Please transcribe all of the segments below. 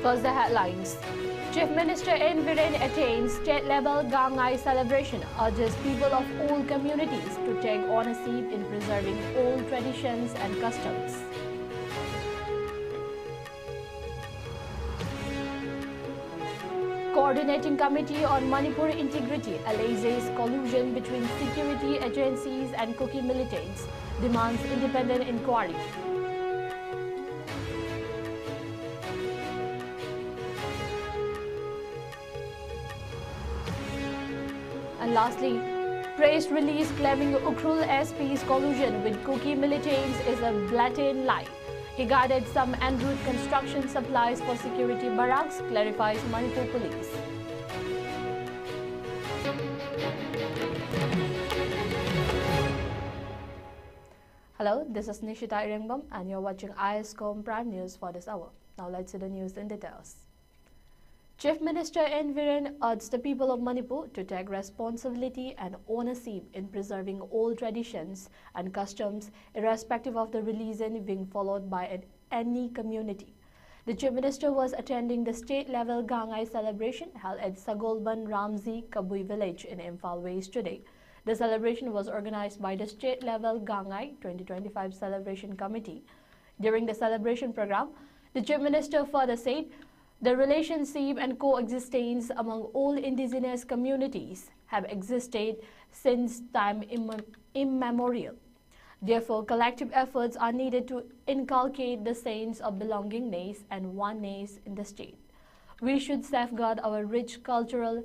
First, the headlines. Chief Minister N. Biren attains state-level Gangai celebration, urges people of all communities to take ownership in preserving old traditions and customs. Coordinating Committee on Manipur Integrity alleges collusion between security agencies and Kuki militants, demands independent inquiry. And lastly, press release claiming Ukhrul SP's collusion with Kuki militants is a blatant lie. He guarded some en route construction supplies for security barracks, clarifies Manipur police. Hello, this is Nishita Irengbam and you're watching ISCOM Prime News for this hour. Now let's see the news in details. Chief Minister N. Biren urged the people of Manipur to take responsibility and ownership in preserving old traditions and customs irrespective of the religion being followed by any community. The Chief Minister was attending the state-level Gangai celebration held at Sagolban Ramzi Kabui village in Imphal West today. The celebration was organized by the state-level Gangai 2025 Celebration Committee. During the celebration program, the Chief Minister further said, the relationship and coexistence among all indigenous communities have existed since time immemorial. Therefore, collective efforts are needed to inculcate the sense of belongingness and oneness in the state. We should safeguard our rich cultural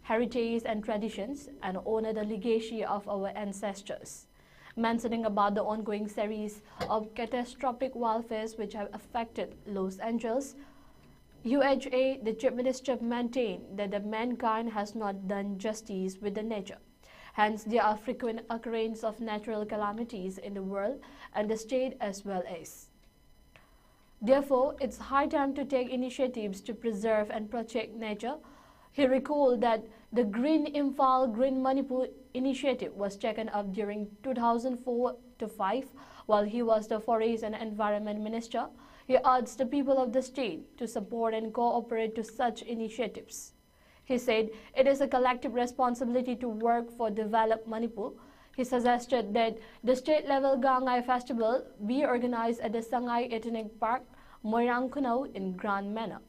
heritage and traditions and honor the legacy of our ancestors. Mentioning about the ongoing series of catastrophic wildfires which have affected Los Angeles, UHA, the Chief Minister maintained that the mankind has not done justice with the nature. Hence, there are frequent occurrences of natural calamities in the world and the state as well as. Therefore, it's high time to take initiatives to preserve and protect nature. He recalled that the Green Imphal Green Manipur initiative was taken up during 2004-5 while he was the Forest and Environment Minister. He urged the people of the state to support and cooperate to such initiatives. He said it is a collective responsibility to work for developed Manipur. He suggested that the state-level Gangai festival be organized at the Sangai Ethnic Park, Moirang Kunau in grand manner.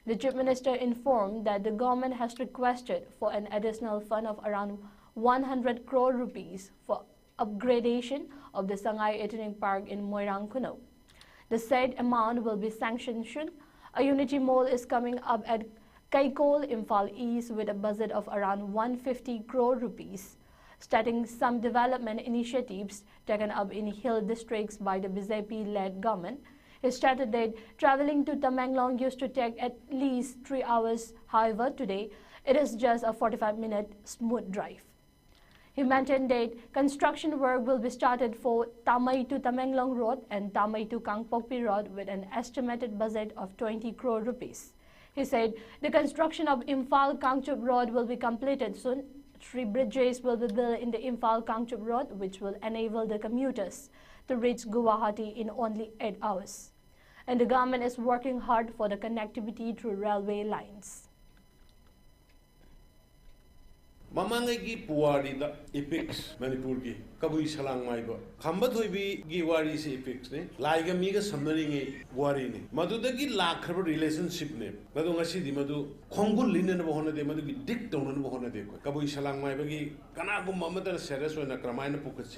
The Chief Minister informed that the government has requested for an additional fund of around 100 crore rupees for upgradation of the Sangai Ethnic Park in Moirang Kunau. The said amount will be sanctioned soon. A unity mall is coming up at Kaikol, Imphal East with a budget of around 150 crore rupees. Starting some development initiatives taken up in hill districts by the BJP-led government. He stated that traveling to Tamenglong used to take at least 3 hours. However, today it is just a 45-minute smooth drive. He maintained that construction work will be started for Tamai to Tamenglong Road and Tamai to Kangpokpi Road with an estimated budget of 20 crore rupees. He said the construction of Imphal Kangchup Road will be completed soon. 3 bridges will be built in the Imphal Kangchup Road, which will enable the commuters to reach Guwahati in only 8 hours. And the government is working hard for the connectivity through railway lines. Mamangai Puari the epics Manipur Kabui Salang Maiba. Kambatoi gi wari se epics ne. Laiga miga summoning wari ne. Madudagi lack relationship name. Madungasi di Madu Kongul Linen of Honda de Madu Dick down on Honda de Kabui Salang Maibagi Kanago Mamata Seres when a Kramina Pukas.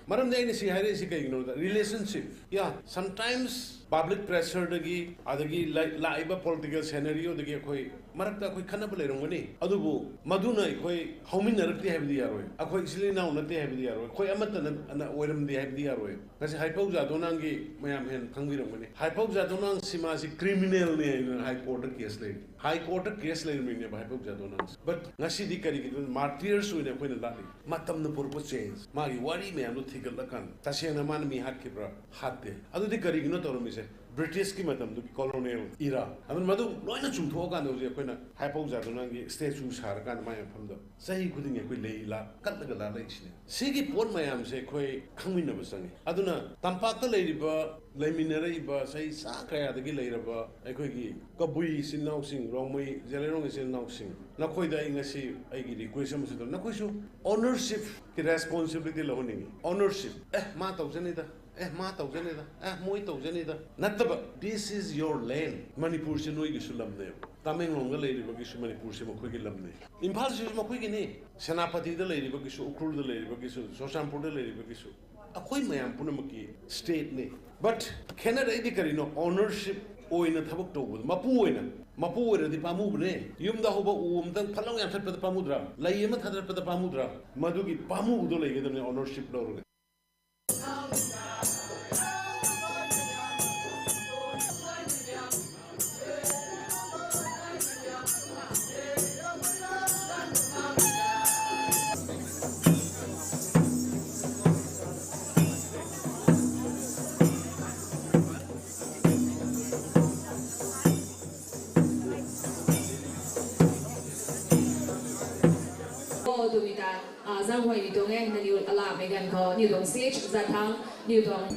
Madam Denisi Harisika, you know the relationship. Yeah, sometimes public pressure dagi, adagi laiba political scenario the Gakoi. Marakta Koi Kanapale, Adubu, Maduna Koi. How many are they have the arrow? A quite silly now, not they have the arrow. Quite amatan and where they have the arrow. That's Hyposa Donangi, Mayam and Kangiramani. Hyposa Donan Simasi criminal in High Court case lane. High Court case lane meaning by Hyposa Donans. But Nasi Kari martyrs with a queen lally. Matam the purpose change. Mari, worry me, I'm not taking the can. Tasiana man me had kibra, had they. Other the Kari not on me. British ki matam du colonial era amun madu loina chumtho kan do je koina haipau ja do nangi statue sar kan mai pham do sahi khuding e koi lei la kat la la lei sine sigi pon mayam se khoi khangmin na basangi aduna tampak ta lei riba leiminare iba sai sa kaya da gi lei raba ai khoi gi kabui sin nau sing rongmai jelerong sin nau sing na khoi da inga si ai gi request am su do na khoi su ownership ki responsibility lo ni ownership ma tau jani da ma tau jani da moi tau jani da nataba this is your land manipur se noi gi sulam ne tamenglong ga leiri ba gi su manipur se mo khoi gi lam ne imphal se mo khoi gi ne senapati da leiri ba gi su ukrul da leiri ba gi su sosampur da leiri ba gi su akhoi mayam punamaki state ne but canada idi kari no ownership oina thabak to mapu oina di pamu bne yum da hoba um tang phalong yam thap pa pamudra lai ma thadra pa pamudra madu gi pamu do lai ge ne ownership lo ro Giang Hoài New Dong and New Alam again called New Dong CH Zatang New Dong.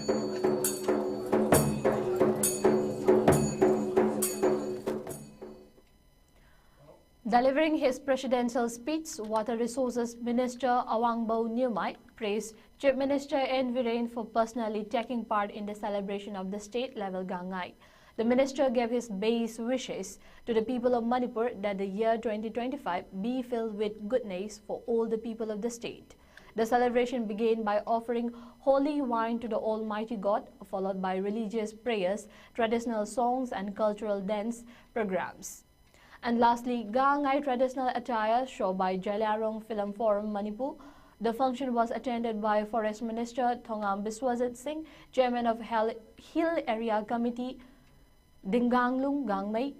Delivering his presidential speech, Water Resources Minister Awangbo Nyumai praised Chief Minister N. Viren for personally taking part in the celebration of the state-level Gangai. The minister gave his best wishes to the people of Manipur that the year 2025 be filled with goodness for all the people of the state. The celebration began by offering holy wine to the Almighty God, followed by religious prayers, traditional songs and cultural dance programs. And lastly, Gangai traditional attire show by Jalarong Film Forum Manipur. The function was attended by Forest Minister Thongam Biswajit Singh, Chairman of Hill Area Committee Dinganglung Gangmei,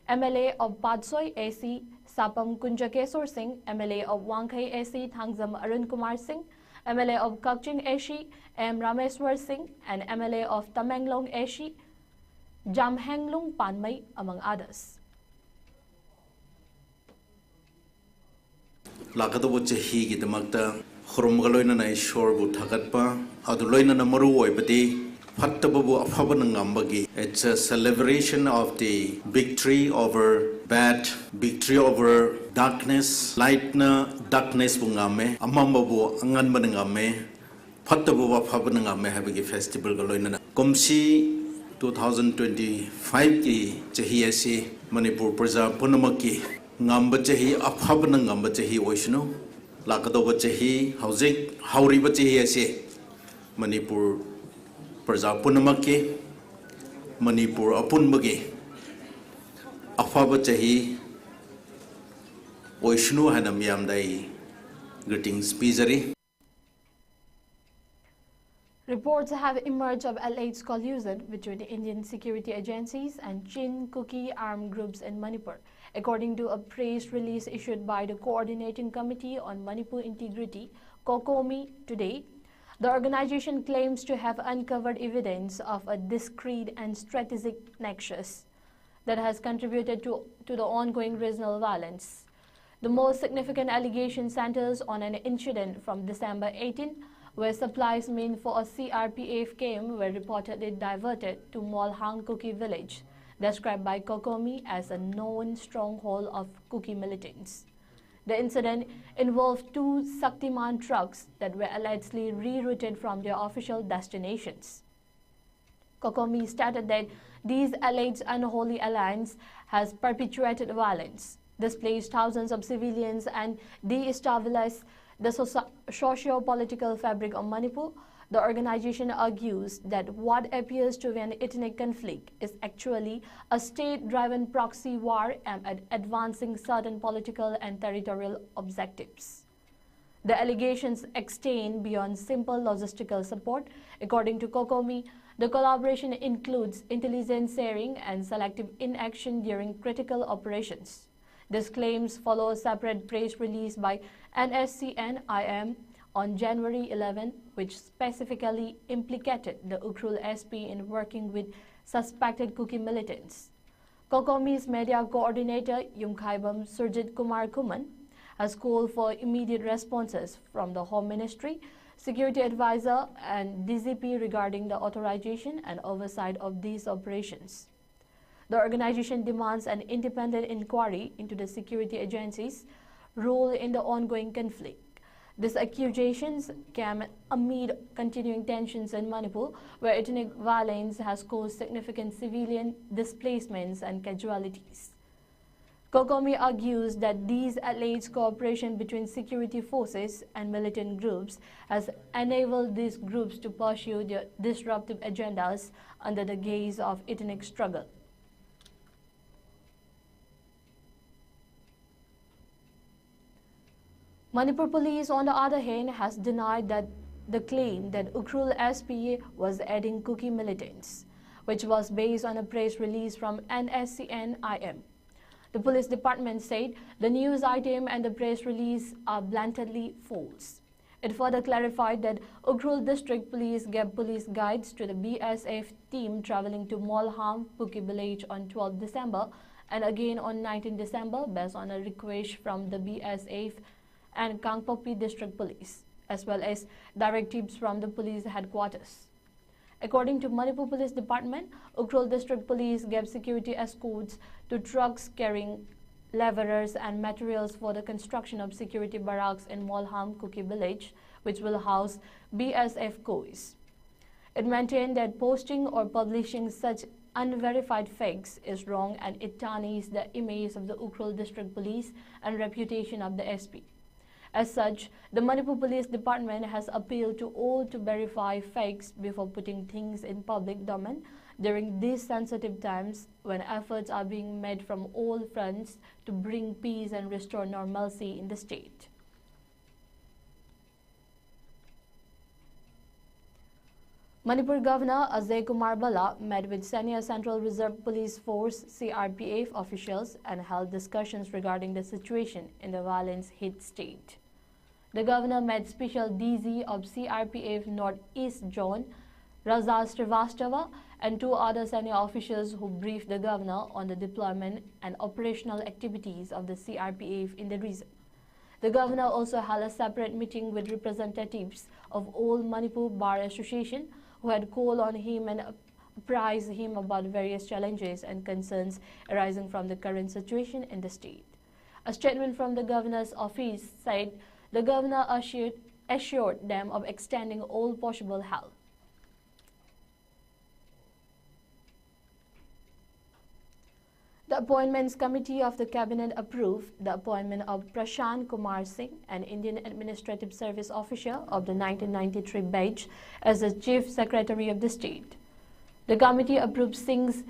MLA of Padsoy AC Sapam Kunjakesor Singh, MLA of Wangkai AC Thangzam Arun Kumar Singh, MLA of Kakching AC M. Rameswar Singh, and MLA of Tamenglong AC Jamhenglung Panmai, among others. Lakadabu chahi ki damakta khurumgaloina na ishwar bu thagatpa aduloina na maru oibati Fattababu Afabanangambagi. It's a celebration of the victory over bad, victory over darkness, light na darkness bungame, amambabu angan banangame, Fattababu Afabanangame habagi festival galoina. Kumsi 2025 ki chahi Manipur Praja Punamaki ngamba chahi Afabanangamba chahi oishno, Lakadoba chahi Hausik Hauriba chahi Manipur Praja Punamaki, Manipur Apunbagi, Afaba Chahi, Oishnu Hanamyam Dai, greetings, Pizari. Reports have emerged of alleged collusion between the Indian security agencies and Chin Kuki armed groups in Manipur. According to a press release issued by the Coordinating Committee on Manipur Integrity, COCOMI, today, the organization claims to have uncovered evidence of a discrete and strategic nexus that has contributed to the ongoing regional violence. The most significant allegation centers on an incident from December 18, where supplies meant for a CRPF camp were reportedly diverted to Molhang Kuki village, described by COCOMI as a known stronghold of Kuki militants. The incident involved 2 Shaktiman trucks that were allegedly rerouted from their official destinations. COCOMI stated that these alleged unholy alliance has perpetuated violence, displaced thousands of civilians, and destabilized the socio-political fabric of Manipur. The organization argues that what appears to be an ethnic conflict is actually a state-driven proxy war aimed at advancing certain political and territorial objectives. The allegations extend beyond simple logistical support. According to COCOMI, the collaboration includes intelligence sharing and selective inaction during critical operations. These claims follow a separate press release by NSCN-IM on January 11, which specifically implicated the Ukhrul SP in working with suspected Kuki militants. Kokomi's media coordinator Yumkhaibam Surjit Kumar Kuman has called for immediate responses from the Home Ministry, Security Advisor and DGP regarding the authorization and oversight of these operations. The organization demands an independent inquiry into the security agencies' role in the ongoing conflict. These accusations came amid continuing tensions in Manipur, where ethnic violence has caused significant civilian displacements and casualties. Kokomi argues that these alleged cooperation between security forces and militant groups has enabled these groups to pursue their disruptive agendas under the guise of ethnic struggle. Manipur police, on the other hand, has denied that the claim that Ukhrul SPA was aiding Kuki militants, which was based on a press release from NSCN-IM. The police department said the news item and the press release are blatantly false. It further clarified that Ukhrul District Police gave police guides to the BSF team traveling to Molham, Kuki village on 12 December and again on 19 December based on a request from the BSF and Kangpopi District Police, as well as directives from the police headquarters. According to Manipur Police Department, Ukhrul District Police gave security escorts to trucks carrying laborers and materials for the construction of security barracks in Molham, Kuki village, which will house BSF COIs. It maintained that posting or publishing such unverified facts is wrong and it tarnishes the image of the Ukhrul District Police and reputation of the SP. As such, the Manipur Police Department has appealed to all to verify facts before putting things in public domain during these sensitive times when efforts are being made from all fronts to bring peace and restore normalcy in the state. Manipur Governor Ajay Kumar Bala met with senior Central Reserve Police Force CRPF officials and held discussions regarding the situation in the violence-hit state. The governor met Special DG of CRPF Northeast Zone, Raza Srivastava, and two other senior officials who briefed the governor on the deployment and operational activities of the CRPF in the region. The governor also held a separate meeting with representatives of all Manipur Bar Association who had called on him and apprised him about various challenges and concerns arising from the current situation in the state. A statement from the governor's office said the governor assured them of extending all possible help. The Appointments Committee of the Cabinet approved the appointment of Prashant Kumar Singh, an Indian Administrative Service officer of the 1993 batch, as the Chief Secretary of the state. The committee approved Singh's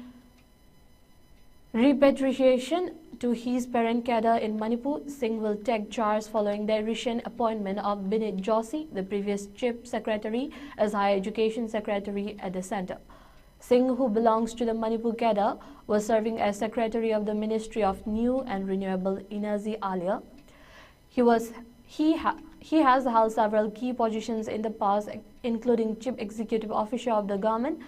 repatriation to his parent cadre in Manipur. Singh will take charge following the recent appointment of Binit Joshi, the previous Chief Secretary, as Higher Education Secretary at the centre. Singh, who belongs to the Manipur cadre, was serving as Secretary of the Ministry of New and Renewable Energy earlier. He has held several key positions in the past, including Chief Executive Officer of the Government,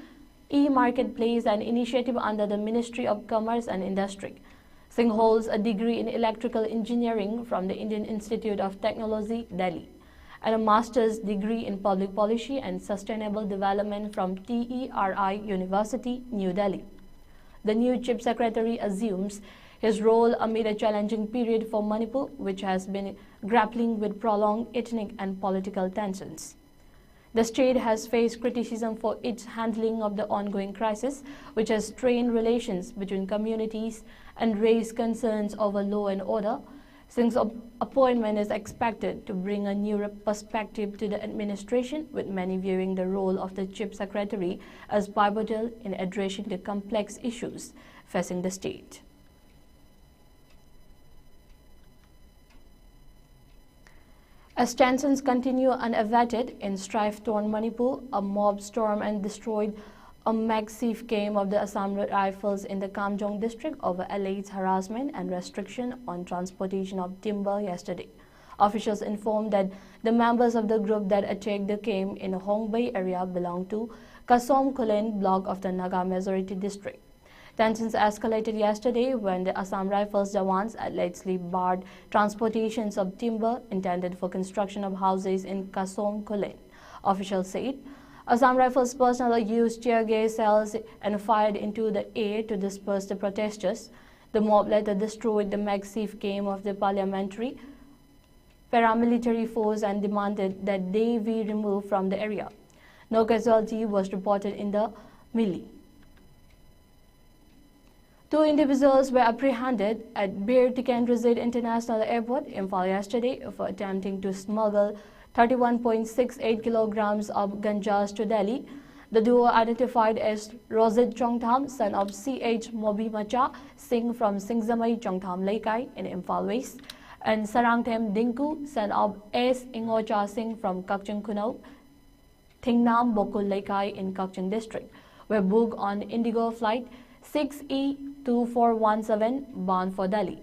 E-Marketplace and Initiative under the Ministry of Commerce and Industry. Singh holds a degree in Electrical Engineering from the Indian Institute of Technology, Delhi, and a master's degree in Public Policy and Sustainable Development from TERI University, New Delhi. The new Chief Secretary assumes his role amid a challenging period for Manipur, which has been grappling with prolonged ethnic and political tensions. The state has faced criticism for its handling of the ongoing crisis, which has strained relations between communities and raised concerns over law and order. Singh's appointment is expected to bring a new perspective to the administration, with many viewing the role of the Chief Secretary as pivotal in addressing the complex issues facing the state. As tensions continue unabated in strife-torn Manipur, a mob stormed and destroyed a massive camp of the Assam Rifles in the Kamjong district over alleged harassment and restriction on transportation of timber yesterday. Officials informed that the members of the group that attacked the camp in Hong Bay area belong to Kasom Kulen block of the Naga Majority District. Tensions escalated yesterday when the Assam Rifles Jawans allegedly barred transportations of timber intended for construction of houses in Kasom Kulen. Officials said Assam Rifles personnel used tear gas cells and fired into the air to disperse the protesters. The mob later destroyed the massive camp of the parliamentary paramilitary force and demanded that they be removed from the area. No casualty was reported in the melee. 2 individuals were apprehended at Bir Tikendrajit International Airport, Imphal yesterday for attempting to smuggle 31.68 kilograms of ganjas to Delhi. The duo, identified as Rosit Chongtham, son of C.H. Mobi Macha Singh from Singzamai Chongtham Laikai in Imphal West, and Sarangthem Dinku, son of S. Ingocha Singh from Kakching Kunau, Thingnam Bokul Laikai in Kakching District, were booked on Indigo Flight 6E2417 bound for Delhi.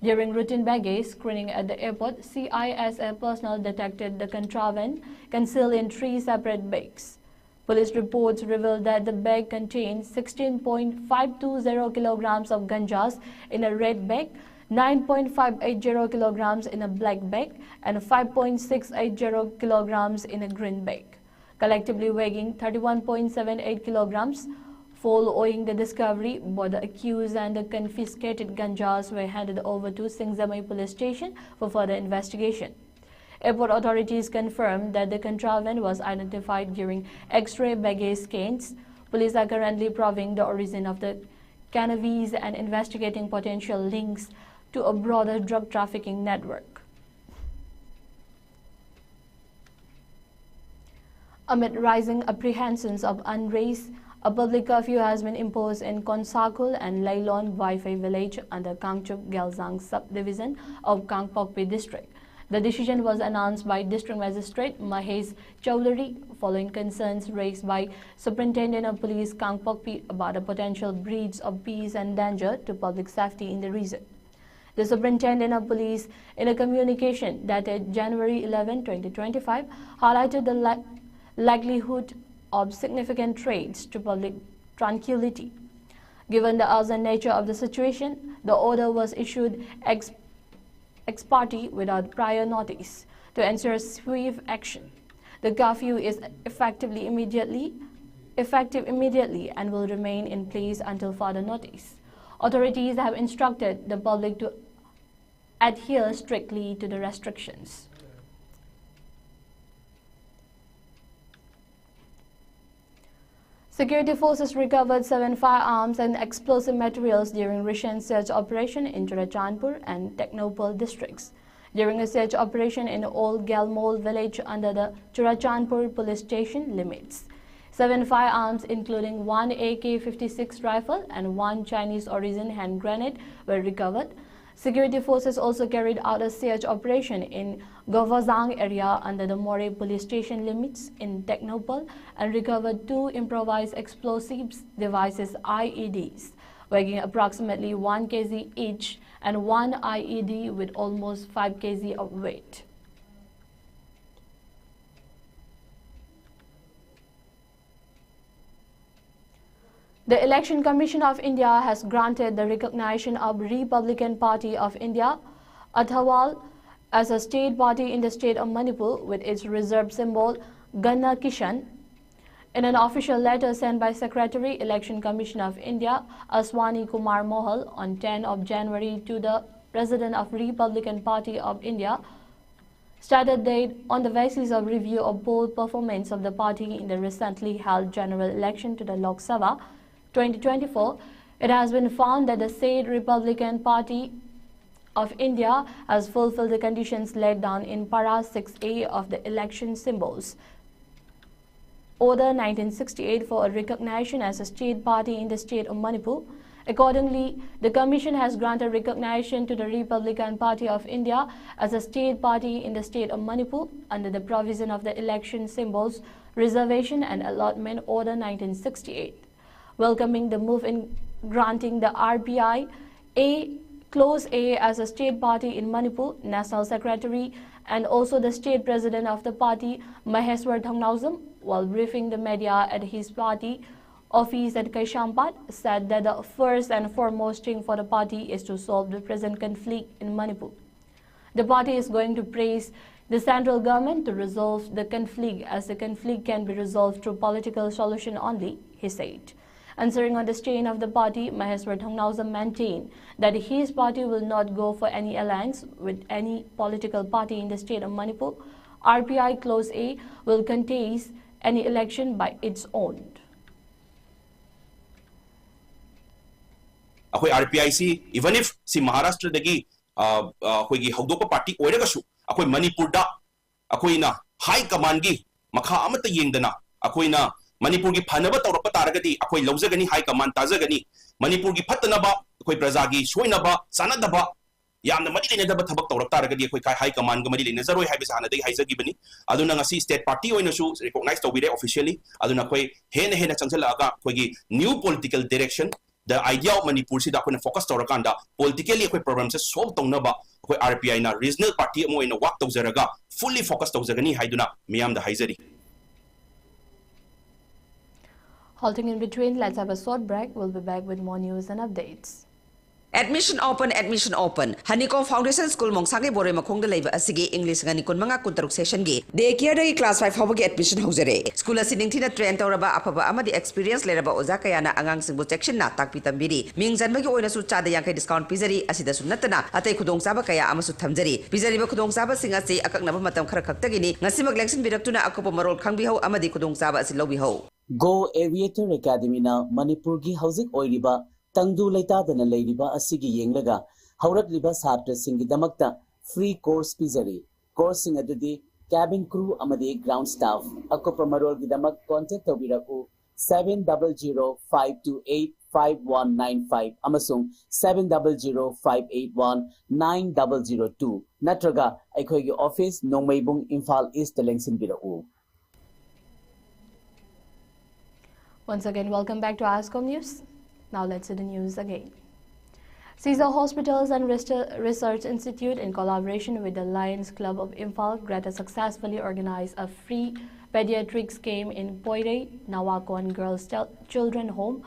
During routine baggage screening at the airport, CISF personnel detected the contraband concealed in 3 separate bags. Police reports revealed that the bag contained 16.520 kilograms of ganjas in a red bag, 9.580 kilograms in a black bag, and 5.680 kilograms in a green bag, collectively weighing 31.78 kilograms. Following the discovery, both the accused and the confiscated ganjas were handed over to Singzamai police station for further investigation. Airport authorities confirmed that the contraband was identified during X-ray baggage scans. Police are currently probing the origin of the cannabis and investigating potential links to a broader drug trafficking network. Amid rising apprehensions of unrest, a public curfew has been imposed in Konsakul and Lailon Wi-Fi village under Kangchup Gelzang subdivision of Kangpokpi district. The decision was announced by District Magistrate Mahesh Chowdhury following concerns raised by Superintendent of Police Kangpokpi about a potential breach of peace and danger to public safety in the region. The Superintendent of Police, in a communication dated January 11, 2025, highlighted the likelihood of significant threats to public tranquility. Given the urgent nature of the situation, the order was issued ex parte without prior notice to ensure swift action. The curfew is effective immediately and will remain in place until further notice. Authorities have instructed the public to adhere strictly to the restrictions. Security forces recovered 7 firearms and explosive materials during recent search operation in Churachandpur and Technopal districts. During a search operation in Old Galmol village under the Churachandpur police station limits, 7 firearms including 1 AK-56 rifle and 1 Chinese origin hand grenade were recovered. Security forces also carried out a search operation in Govazang area under the More police station limits in Technopal and recovered 2 improvised explosives devices IEDs, weighing approximately 1 kg each, and 1 IED with almost 5 kg of weight. The Election Commission of India has granted the recognition of Republican Party of India, Athawal, as a state party in the state of Manipur with its reserve symbol Ganna Kishan. In an official letter sent by Secretary, Election Commission of India, Aswani Kumar Mohal, on 10 of January to the President of Republican Party of India, stated that on the basis of review of poll performance of the party in the recently held general election to the Lok Sabha 2024, it has been found that the said Republican Party of India has fulfilled the conditions laid down in Para 6A of the election symbols Order 1968 for a recognition as a state party in the state of Manipur. Accordingly, the Commission has granted recognition to the Republican Party of India as a state party in the state of Manipur under the provision of the election symbols Reservation and Allotment Order 1968. Welcoming the move in granting the RPI A Close A as a state party in Manipur, National Secretary and also the state president of the party, Maheswar Thongnausam, while briefing the media at his party office at Kaishampat, said that the first and foremost thing for the party is to solve the present conflict in Manipur. The party is going to praise the central government to resolve the conflict, as the conflict can be resolved through political solution only, he said. Answering on the strain of the party, Maheswar Thongnausam maintained that his party will not go for any alliance with any political party in the state of Manipur. RPI Close A will contest any election by its own. Akhoi RPI si even if si Maharashtra dagi akhoi gi hawdoka party oiragasu akhoi Manipur da akhoi na high command gi makha amata yengdana akhoi na Manipur gi phanaba tawrapa taragadi akhoi lawjagani high command tajagani Manipur gi phattanaba akhoi praja gi soinaba sanadaba yamna mari lenadaba thabak tawrap taragadi akhoi kai high command ga mari lenazaroi haibisa hanadai haizagibani aduna ngasi state party oina su recognize tawbire officially aduna akhoi hena changchalaga akhoi gi new political direction. The idea of Manipur si da ko na focus tawrakanda politically ko problems se solve tawna ba ko RPI na regional party mo ina work tawzaraga fully focus tawzagani haiduna miyam da haizari. Halting in between, let's have a short break. We'll be back with more news and updates. Admission open. Honeycomb Foundation School Mongsagi Bore Makong the Leva Asigi English Ganikon Manga Kuntaruk Session Gi. They carry class 5 Hobby admission Hosere. School sitting Tina Trent or Apaba Amadi experience Leraba Ozakayana Angang Single section na Takpitambiri. Mings and Magi Oina Sucha the Yankai discount Pizari Asida Sunatana, Ate Kudong Sabakaya Amasu Tamzari. Pizari Kudong Saba Singasi Akaknamatam Karakatagini, Nasima Lexin Biratuna Akopo Marol Kangbiho Amadi Kudong Saba Silobiho. Go Aviator Academy na Manipur gi Housing Oiriba. Tangdu Laitadana Ladiba Asigi Yenglaga, Howrat Liba Satra Singidamakta, free course pizari, coursing adudi, cabin crew amadi ground staff, Akopamarol Gidamak contact Obiraku 700-528-5195, Amasung 700-581-9002, Natraga, Aikogi office, Nongmaybung Imphal East Lengsin Birau. Once again, welcome back to ISCOM News. Now let's see the news again. Caesar Hospitals and Research Institute, in collaboration with the Lions Club of Imphal, Greta successfully organized a free pediatrics camp in Poire, Nawakon Girls Children Home,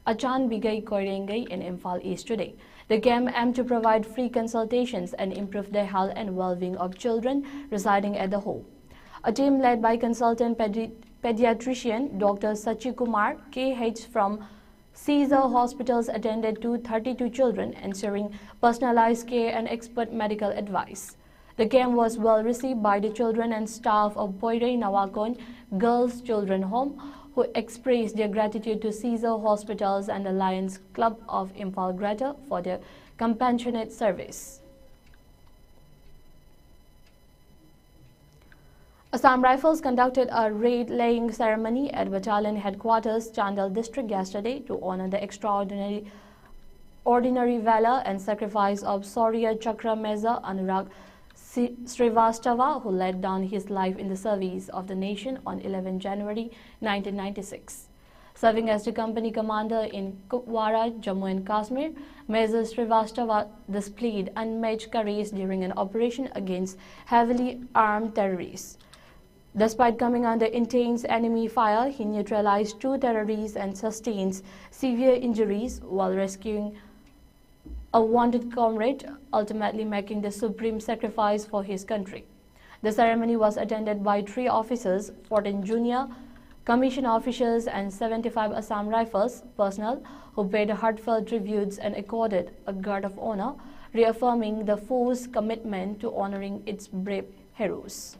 Achan Bigay Korengai in Imphal East today. The camp aimed to provide free consultations and improve the health and well-being of children residing at the home. A team led by consultant pediatrician Dr. Sachi Kumar KH from Caesar Hospitals attended to 32 children, ensuring personalized care and expert medical advice. The camp was well received by the children and staff of Poire Nawakon Girls Children Home, who expressed their gratitude to Caesar Hospitals and the Lions Club of Imphal Greta for their compassionate service. Assam Rifles conducted a raid-laying ceremony at Battalion Headquarters, Chandel District yesterday to honor the extraordinary valor and sacrifice of Saurya Chakra Meza Anurag Srivastava, who laid down his life in the service of the nation on 11 January 1996. Serving as the company commander in Kukwara, Jammu and Kashmir, Major Srivastava displayed unmatched courage during an operation against heavily armed terrorists. Despite coming under intense enemy fire, he neutralized 2 terrorists and sustained severe injuries while rescuing a wounded comrade, ultimately making the supreme sacrifice for his country. The ceremony was attended by 3 officers, 14 junior commission officers and 75 Assam Rifles personnel who paid heartfelt tributes and accorded a guard of honor, reaffirming the force's commitment to honoring its brave heroes.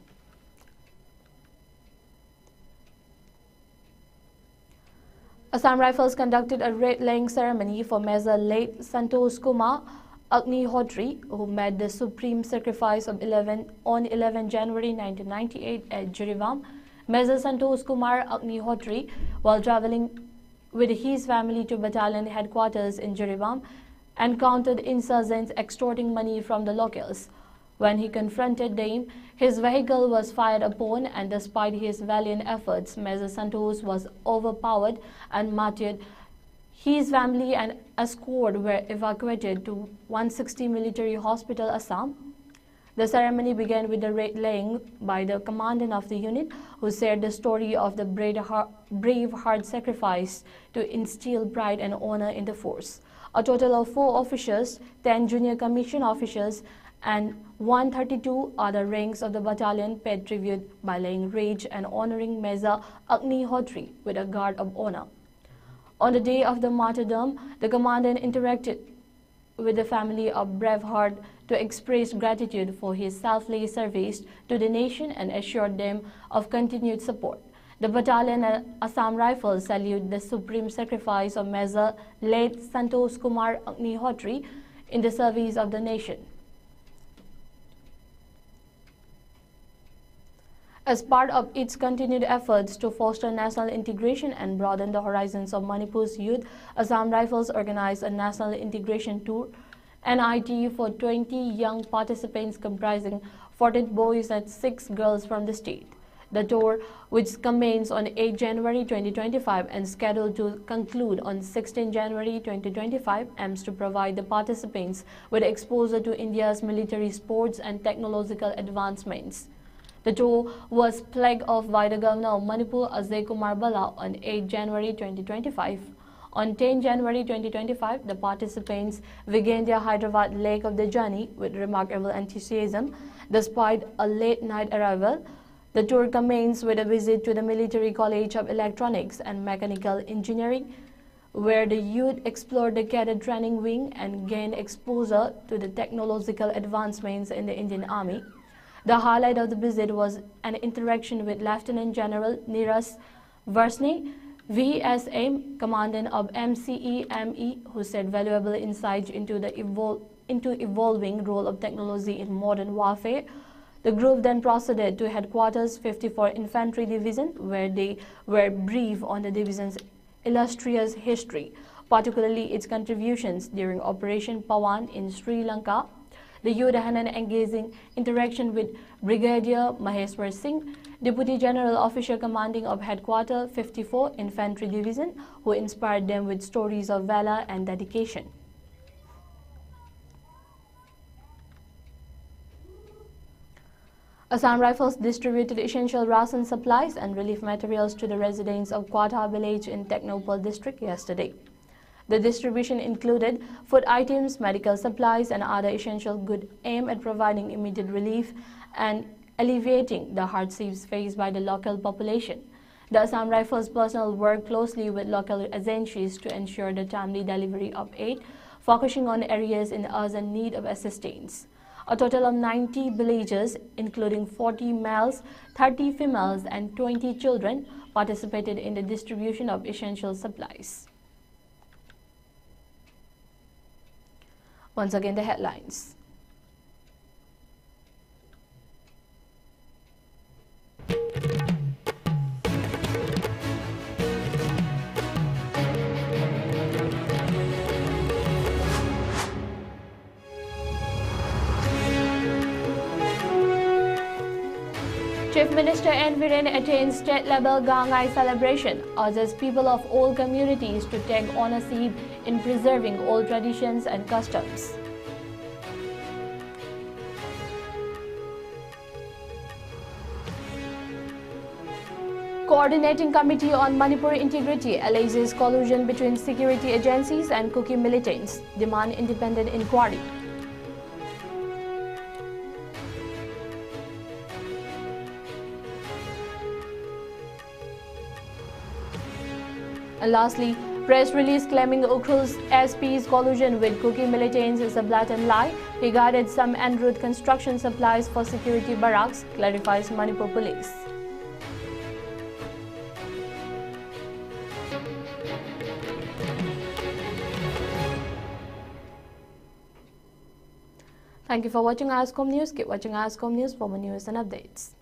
Assam Rifles conducted a raid-laying ceremony for Major late Santosh Kumar Agnihotri, who made the supreme sacrifice on 11 January 1998 at Jirivam. Major Santosh Kumar Agnihotri, while traveling with his family to battalion headquarters in Jirivam, encountered insurgents extorting money from the locals. When he confronted them, his vehicle was fired upon, and despite his valiant efforts, Major Santosh was overpowered and martyred. His family and escort were evacuated to 160 Military Hospital, Assam. The ceremony began with the wreath laying by the commandant of the unit, who shared the story of the brave heart sacrifice to instill pride and honor in the force. A total of 4 officers, 10 junior commissioned officers, and 132 other ranks of the battalion paid tribute by laying wreaths and honoring Major Agnihotri with a guard of honor. On the day of the martyrdom, the commandant interacted with the family of Braveheart to express gratitude for his selfless service to the nation and assured them of continued support. The battalion and Assam Rifles salute the supreme sacrifice of Major late Santosh Kumar Agnihotri in the service of the nation. As part of its continued efforts to foster national integration and broaden the horizons of Manipur's youth, Assam Rifles organized a national integration tour, NIT, for 20 young participants comprising 14 boys and 6 girls from the state. The tour, which commenced on 8 January 2025 and scheduled to conclude on 16 January 2025, aims to provide the participants with exposure to India's military sports and technological advancements. The tour was flagged off by the Governor of Manipur, Ajay Kumar Bala, on 8 January 2025. On 10 January 2025, the participants began their Hyderabad leg of the journey with remarkable enthusiasm. Despite a late night arrival, the tour commenced with a visit to the Military College of Electronics and Mechanical Engineering, where the youth explored the cadet training wing and gained exposure to the technological advancements in the Indian Army. The highlight of the visit was an interaction with Lieutenant General Neeraj Varshney, VSM, Commandant of MCEME, who shared valuable insights into the evolving role of technology in modern warfare. The group then proceeded to Headquarters 54 Infantry Division, where they were briefed on the division's illustrious history, particularly its contributions during Operation Pawan in Sri Lanka. The youth had an engaging interaction with Brigadier Maheshwar Singh, Deputy General Officer Commanding of Headquarters 54 Infantry Division, who inspired them with stories of valor and dedication. Assam Rifles distributed essential ration supplies and relief materials to the residents of Quatha village in Technopal district yesterday. The distribution included food items, medical supplies, and other essential goods aimed at providing immediate relief and alleviating the hardships faced by the local population. The Assam Rifles personnel worked closely with local agencies to ensure the timely delivery of aid, focusing on areas in urgent need of assistance. A total of 90 villagers, including 40 males, 30 females, and 20 children, participated in the distribution of essential supplies. Once again, the headlines. Chief Minister N. Viren attends state-level Gangai celebration, urges people of all communities to take ownership in preserving old traditions and customs. Coordinating Committee on Manipur Integrity alleges collusion between security agencies and Kuki militants, demand independent inquiry. And lastly, press release claiming Ukrul's SP's collusion with Kuki militants is a blatant lie. He guided some en route construction supplies for security barracks, clarifies Manipur police. Thank you for watching ISCOM News. Keep watching ISCOM News for more news and updates.